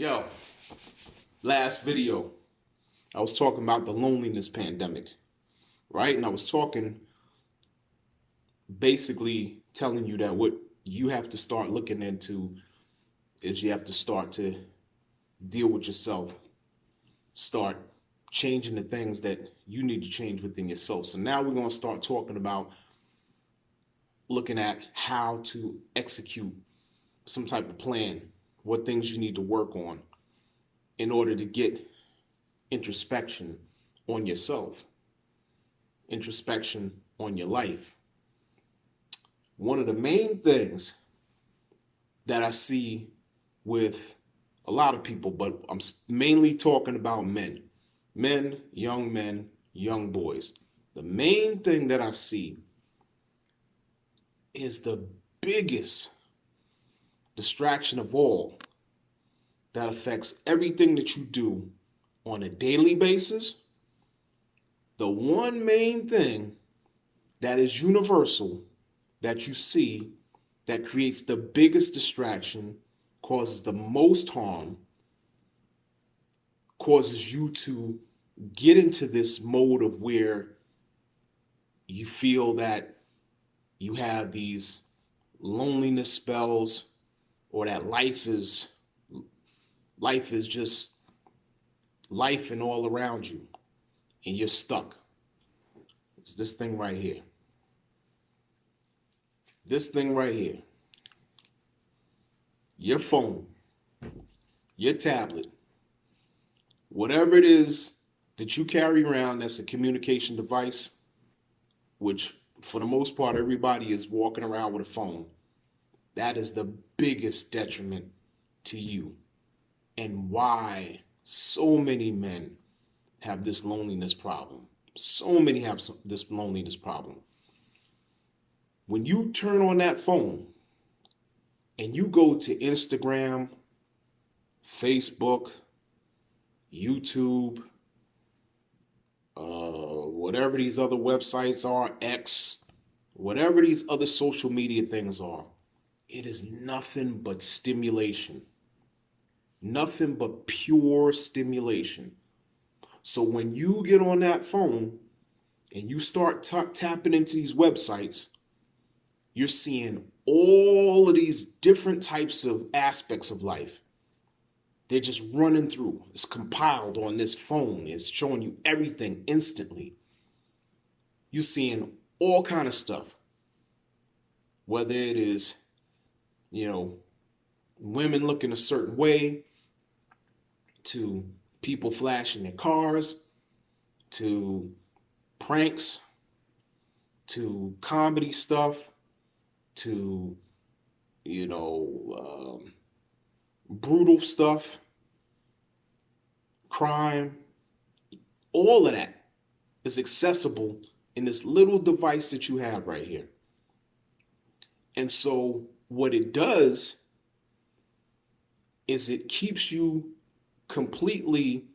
Yo, last video, I was talking about the loneliness pandemic, right? And I was talking, basically telling you that what you have to start looking into is you have to start to deal with yourself, start changing the things that you need to change within yourself. So now we're going to start talking about looking at how to execute some type of plan, what things you need to work on in order to get introspection on yourself, introspection on your life. One of the main things that I see with a lot of people, but I'm mainly talking about men, young boys. The main thing that I see is the biggest distraction of all that affects everything that you do on a daily basis. The one main thing that is universal that you see that creates the biggest distraction, causes the most harm, causes you to get into this mode of where you feel that you have these loneliness spells, or that life is just life and all around you, and you're stuck. It's this thing right here. This thing right here. Your phone, your tablet, whatever it is that you carry around that's a communication device, which for the most part everybody is walking around with a phone, that is the biggest detriment to you, and why so many men have this loneliness problem. So many have this loneliness problem. When you turn on that phone and you go to Instagram, Facebook, YouTube, whatever these other websites are, X, whatever these other social media things are, it is nothing but stimulation. Nothing but pure stimulation. So when you get on that phone and you start tapping into these websites, you're seeing all of these different types of aspects of life. They're just running through. It's compiled on this phone. It's showing you everything instantly. You're seeing all kind of stuff. Whether it is, women looking a certain way, to people flashing their cars, to pranks, to comedy stuff, to, brutal stuff, crime. All of that is accessible in this little device that you have right here. And so what it does is it keeps you completely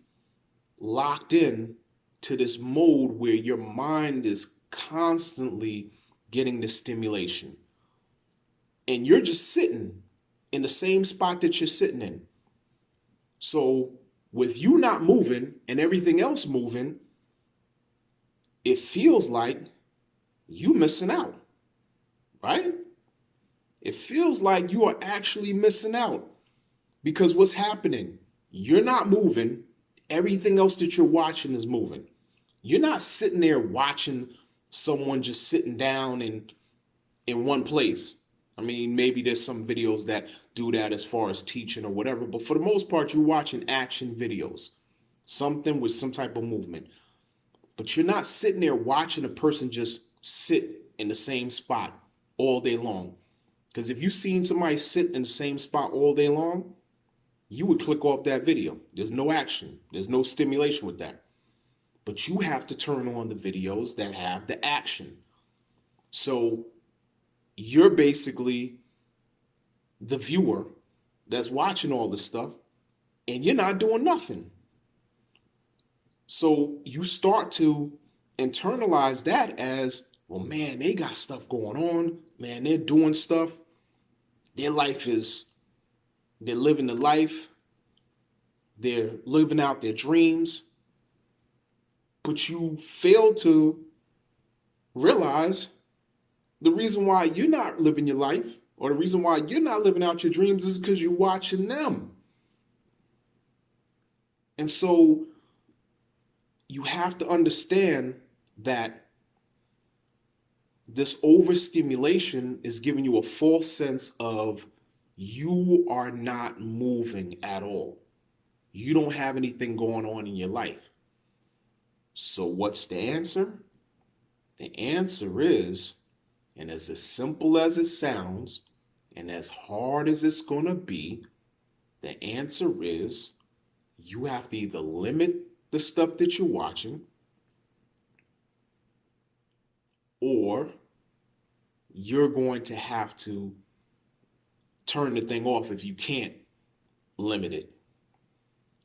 locked in to this mode where your mind is constantly getting the stimulation. And you're just sitting in the same spot that you're sitting in. So with you not moving and everything else moving, it feels like you missing out, right? It feels like you are actually missing out, because what's happening? You're not moving. Everything else that you're watching is moving. You're not sitting there watching someone just sitting down in one place. I mean, maybe there's some videos that do that as far as teaching or whatever, but for the most part, you're watching action videos, something with some type of movement. But you're not sitting there watching a person just sit in the same spot all day long. Because if you've seen somebody sit in the same spot all day long, you would click off that video. There's no action. There's no stimulation with that. But you have to turn on the videos that have the action. So you're basically the viewer that's watching all this stuff, and you're not doing nothing. So you start to internalize that as, well, man, they got stuff going on. Man, they're doing stuff. Their life is, they're living the life. They're living out their dreams, but you fail to realize the reason why you're not living your life, or the reason why you're not living out your dreams, is because you're watching them. And so you have to understand that this overstimulation is giving you a false sense of you are not moving at all. You don't have anything going on in your life. So what's the answer? The answer is, and as simple as it sounds, and as hard as it's going to be, the answer is you have to either limit the stuff that you're watching, or you're going to have to turn the thing off if you can't limit it.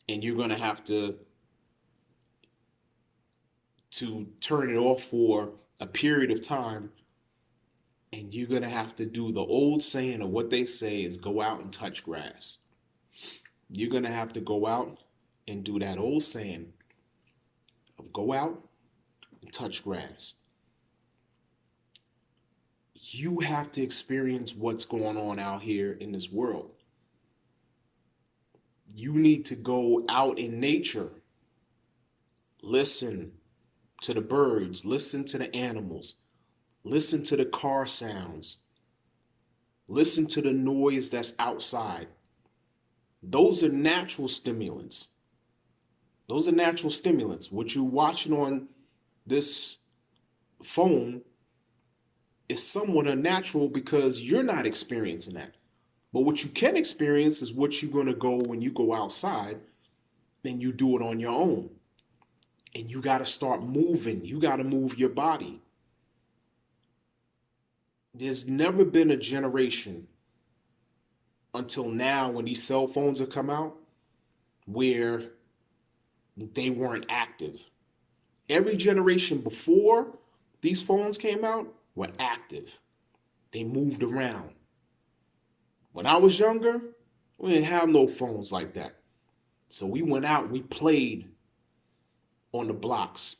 And you're going to have to turn it off for a period of time. And you're going to have to do the old saying, or what they say is, go out and touch grass. You're going to have to go out and do that old saying of go out and touch grass. You have to experience what's going on out here in this world. You need to go out in nature. Listen to the birds. Listen to the animals. Listen to the car sounds. Listen to the noise that's outside. Those are natural stimulants. Those are natural stimulants. What you're watching on this phone is somewhat unnatural because you're not experiencing that. But what you can experience is what you're going to go when you go outside and you do it on your own. And you got to start moving. You got to move your body. There's never been a generation until now, when these cell phones have come out, where they weren't active. Every generation before these phones came out were active. They moved around. When I was younger, we didn't have no phones like that. So we went out and we played on the blocks.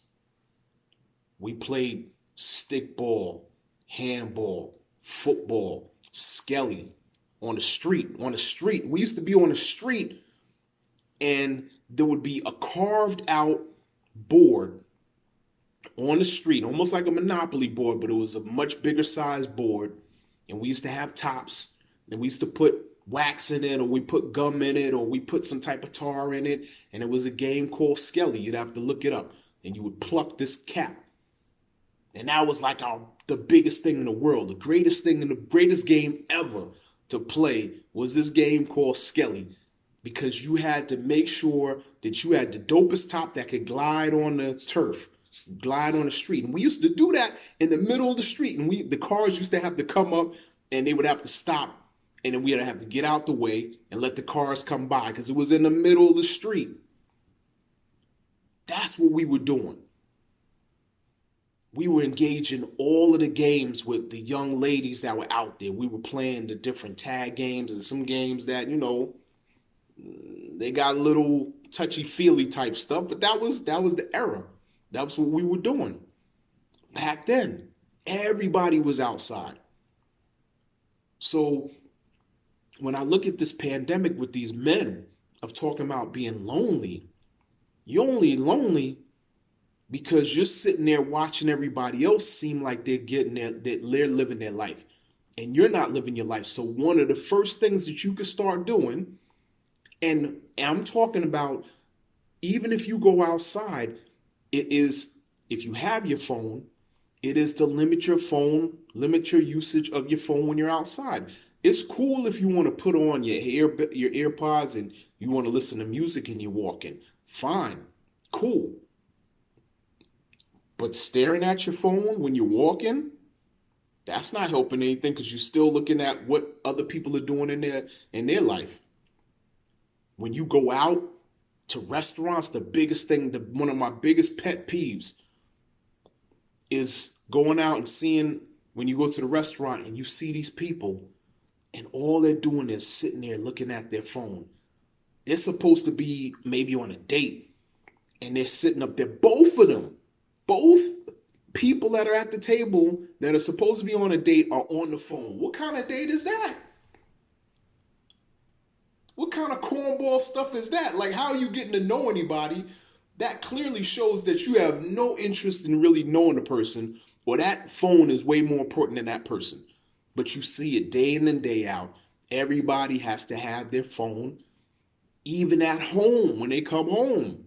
We played stickball, handball, football, skelly on the street. We used to be on the street, and there would be a carved out board on the street, almost like a Monopoly board, but it was a much bigger size board. And we used to have tops, and we used to put wax in it, or we put gum in it, or we put some type of tar in it. And it was a game called Skelly. You'd have to look it up. And you would pluck this cap. And that was like the biggest thing in the world. The greatest thing, and the greatest game ever to play was this game called Skelly. Because you had to make sure that you had the dopest top that could glide on the turf, glide on the street. And we used to do that in the middle of the street. And the cars used to have to come up, and they would have to stop. And then we'd have to get out the way and let the cars come by, because it was in the middle of the street. That's what we were doing. We were engaging all of the games with the young ladies that were out there. We were playing the different tag games, and some games that, they got a little touchy-feely type stuff, but that was the era. That was what we were doing. Back then, everybody was outside. So when I look at this pandemic with these men of talking about being lonely, you're only lonely because you're sitting there watching everybody else seem like they're living their life, and you're not living your life. So one of the first things that you can start doing, and I'm talking about even if you go outside, it is, if you have your phone, it is to limit your usage of your phone when you're outside. It's cool if you want to put on your AirPods and you want to listen to music and you're walking. Fine, cool. But staring at your phone when you're walking, that's not helping anything, because you're still looking at what other people are doing in their life. When you go out to restaurants, the biggest thing, one of my biggest pet peeves is going out and seeing, when you go to the restaurant and you see these people and all they're doing is sitting there looking at their phone. They're supposed to be maybe on a date, and they're sitting up there, both of them, both people that are at the table that are supposed to be on a date are on the phone. What kind of date is that? What kind of cornball stuff is that? Like, how are you getting to know anybody? That clearly shows that you have no interest in really knowing the person, or that phone is way more important than that person. But you see it day in and day out. Everybody has to have their phone, even at home when they come home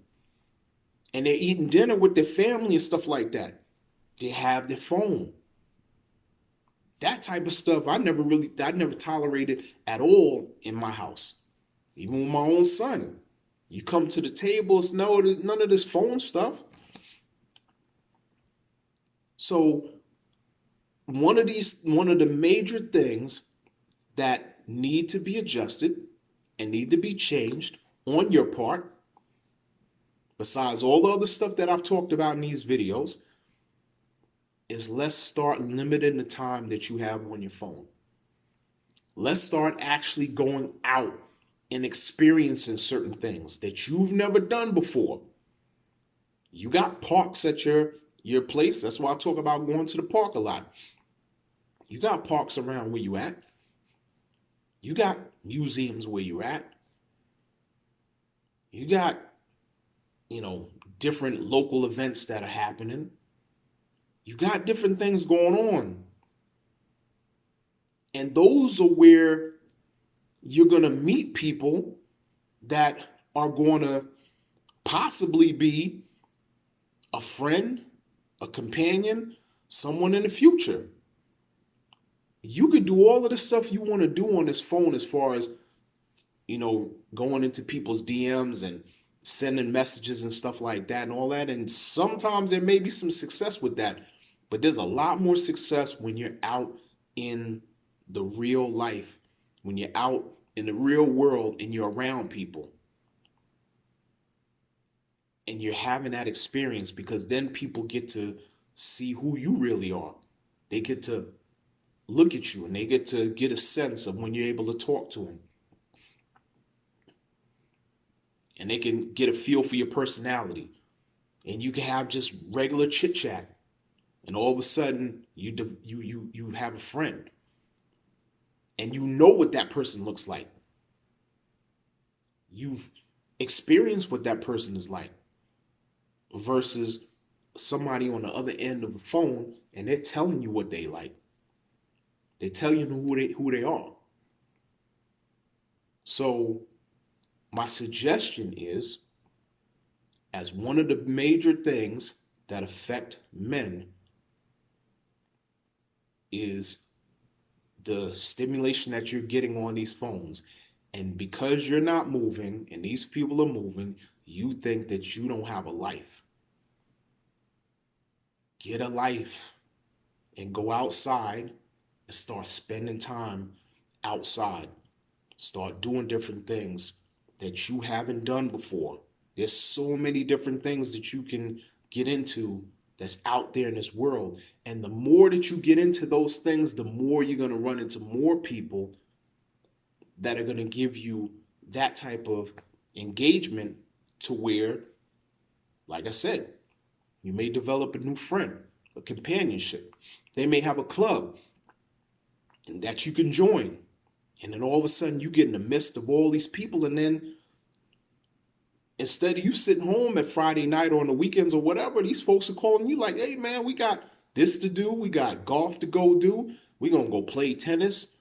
and they're eating dinner with their family and stuff like that. They have their phone. That type of stuff I never tolerated at all in my house. Even with my own son. You come to the table, it's none of this phone stuff. So one of the major things that need to be adjusted and need to be changed on your part, besides all the other stuff that I've talked about in these videos, is let's start limiting the time that you have on your phone. Let's start actually going out and experiencing certain things that you've never done before. You got parks at your place. That's why I talk about going to the park a lot. You got parks around where you at. You got museums where you at. You got, different local events that are happening. You got different things going on. And those are where you're going to meet people that are going to possibly be a friend, a companion, someone in the future. You could do all of the stuff you want to do on this phone as far as, going into people's DMs and sending messages and stuff like that and all that. And sometimes there may be some success with that, but there's a lot more success when you're out in the real life, when you're out in the real world and you're around people and you're having that experience, because then people get to see who you really are. They get to look at you and they get to get a sense of when you're able to talk to them. And they can get a feel for your personality. And you can have just regular chit chat. And all of a sudden you have a friend. And you know what that person looks like. You've experienced what that person is like. Versus somebody on the other end of the phone and they're telling you what they like. They tell you who they are. So my suggestion is, as one of the major things that affect men is the stimulation that you're getting on these phones. And because you're not moving and these people are moving, you think that you don't have a life. Get a life and go outside and start spending time outside. Start doing different things that you haven't done before. There's so many different things that you can get into that's out there in this world. And the more that you get into those things, the more you're going to run into more people that are going to give you that type of engagement to where, like I said, you may develop a new friend, a companionship. They may have a club and that you can join. And then all of a sudden you get in the midst of all these people, and then instead of you sitting home at Friday night or on the weekends or whatever, these folks are calling you like, hey man, we got this to do. We got golf to go do. We're going to go play tennis.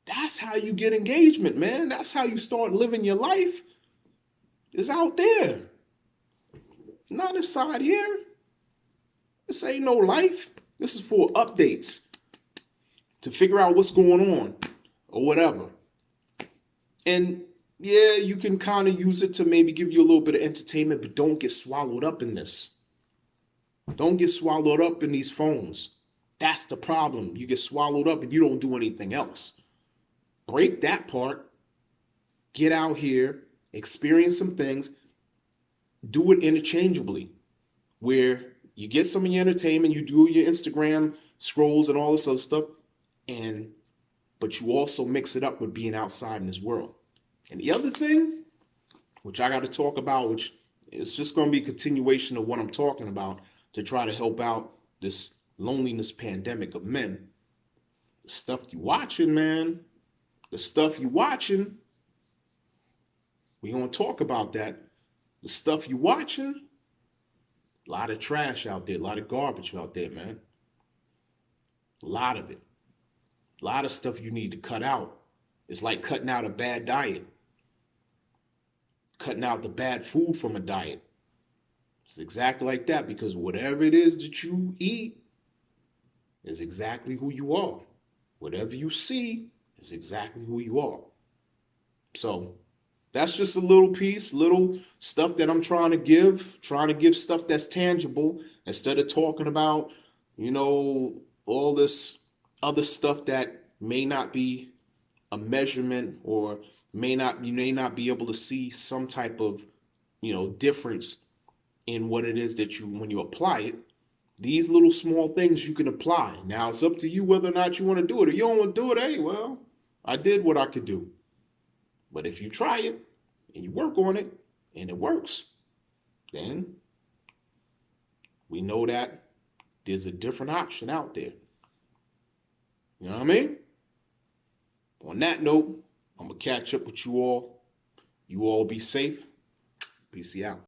That's how you get engagement, man. That's how you start living your life. It's out there. Not inside here. This ain't no life. This is for updates to figure out what's going on or whatever. And yeah, you can kind of use it to maybe give you a little bit of entertainment, but don't get swallowed up in this. Don't get swallowed up in these phones. That's the problem. You get swallowed up and you don't do anything else. Break that part. Get out here, experience some things, do it interchangeably, where you get some of your entertainment, you do your Instagram scrolls and all this other stuff, but you also mix it up with being outside in this world. And the other thing, which I got to talk about, which is just going to be a continuation of what I'm talking about to try to help out this loneliness pandemic of men. The stuff you watching, man. The stuff you watching. We going to talk about that. The stuff you watching. A lot of trash out there. A lot of garbage out there, man. A lot of it. A lot of stuff you need to cut out. It's like cutting out a bad diet. Cutting out the bad food from a diet. It's exactly like that, because whatever it is that you eat is exactly who you are. Whatever you see is exactly who you are. So that's just a little piece, little stuff that I'm trying to give stuff that's tangible instead of talking about, all this other stuff that may not be a measurement, or you may not be able to see some type of, difference in what it is that when you apply it. These little small things you can apply. Now it's up to you whether or not you want to do it. If you don't want to do it, hey, well, I did what I could do. But if you try it and you work on it and it works, then we know that there's a different option out there. You know what I mean? On that note, I'm going to catch up with you all. You all be safe. Peace out.